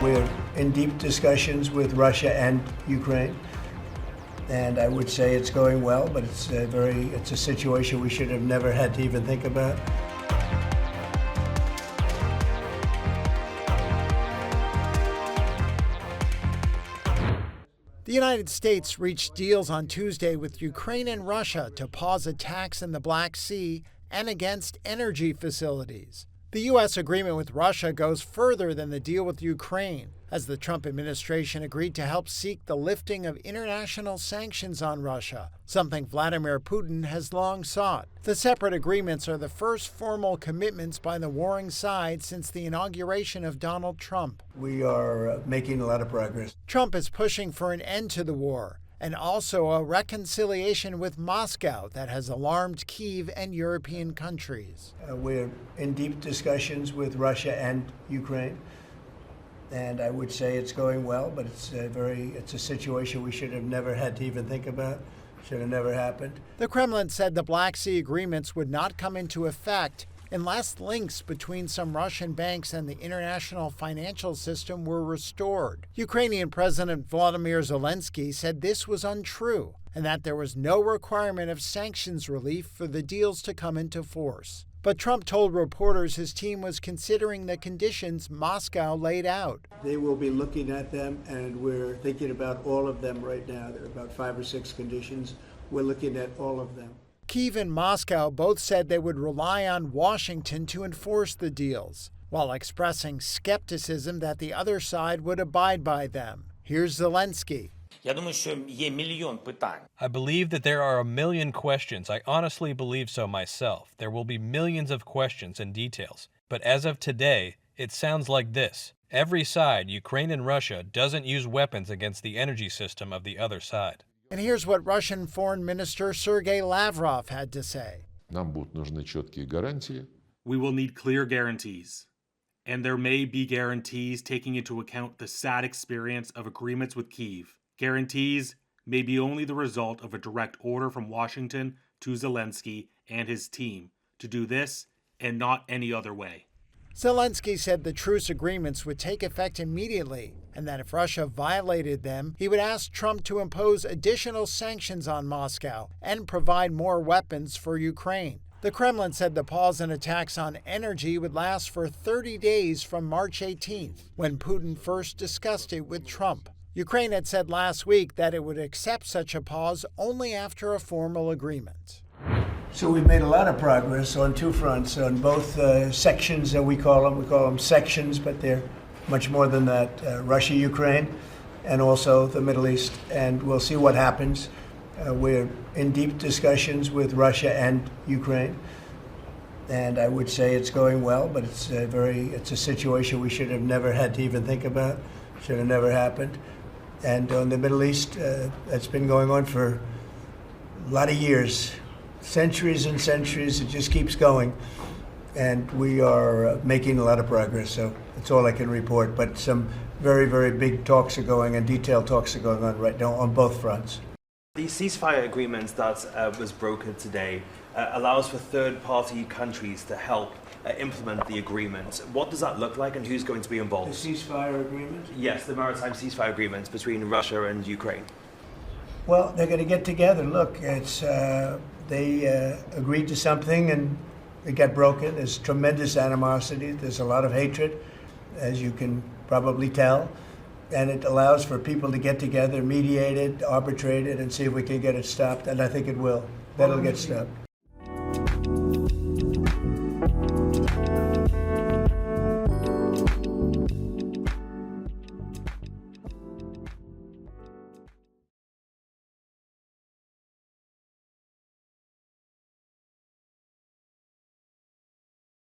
We're in deep discussions with Russia and Ukraine, and I would say it's going well, but it's a situation we should have never had to even think about. The United States reached deals on Tuesday with Ukraine and Russia to pause attacks in the Black Sea and against energy facilities. The U.S. agreement with Russia goes further than the deal with Ukraine, as the Trump administration agreed to help seek the lifting of international sanctions on Russia, something Vladimir Putin has long sought. The separate agreements are the first formal commitments by the warring side since the inauguration of Donald Trump. We are making a lot of progress. Trump is pushing for an end to the war and also a reconciliation with Moscow that has alarmed Kyiv and European countries. We're in deep discussions with Russia and Ukraine, and I would say it's going well, but it's a situation we should have never had to even think about. Should have never happened. The Kremlin said the Black Sea agreements would not come into effect unless links between some Russian banks and the international financial system were restored. Ukrainian President Vladimir Zelenskyy said this was untrue and that there was no requirement of sanctions relief for the deals to come into force. But Trump told reporters his team was considering the conditions Moscow laid out. They will be looking at them, and we're thinking about all of them right now. There are about 5 or 6 conditions. We're looking at all of them. Kyiv and Moscow both said they would rely on Washington to enforce the deals, while expressing skepticism that the other side would abide by them. Here's Zelenskyy. I believe that there are a million questions. I honestly believe so myself. There will be millions of questions and details. But as of today, it sounds like this. Every side, Ukraine and Russia, doesn't use weapons against the energy system of the other side. And here's what Russian Foreign Minister Sergei Lavrov had to say. We will need clear guarantees. And there may be guarantees taking into account the sad experience of agreements with Kyiv. Guarantees may be only the result of a direct order from Washington to Zelenskyy and his team to do this and not any other way. Zelenskyy said the truce agreements would take effect immediately and that if Russia violated them, he would ask Trump to impose additional sanctions on Moscow and provide more weapons for Ukraine. The Kremlin said the pause in attacks on energy would last for 30 days from March 18th, when Putin first discussed it with Trump. Ukraine had said last week that it would accept such a pause only after a formal agreement. So we've made a lot of progress on 2 fronts, on both sections that we call them. We call them sections, but they're much more than that. Russia, Ukraine, and also the Middle East. And we'll see what happens. We're in deep discussions with Russia and Ukraine, and I would say it's going well, but it's a situation we should have never had to even think about. Should have never happened. And on the Middle East, that's been going on for a lot of years. Centuries and centuries, it just keeps going. And we are making a lot of progress, so that's all I can report. But some very, very big talks are going and detailed talks are going on right now on both fronts. The ceasefire agreement that was brokered today allows for third-party countries to help implement the agreement. What does that look like and who's going to be involved? The ceasefire agreement? Yes, the maritime ceasefire agreement between Russia and Ukraine. Well, they're going to get together. Look, they agreed to something and it got broken. There's tremendous animosity. There's a lot of hatred, as you can probably tell. And it allows for people to get together, mediate it, arbitrate it, and see if we can get it stopped. And I think it will. That'll get stopped.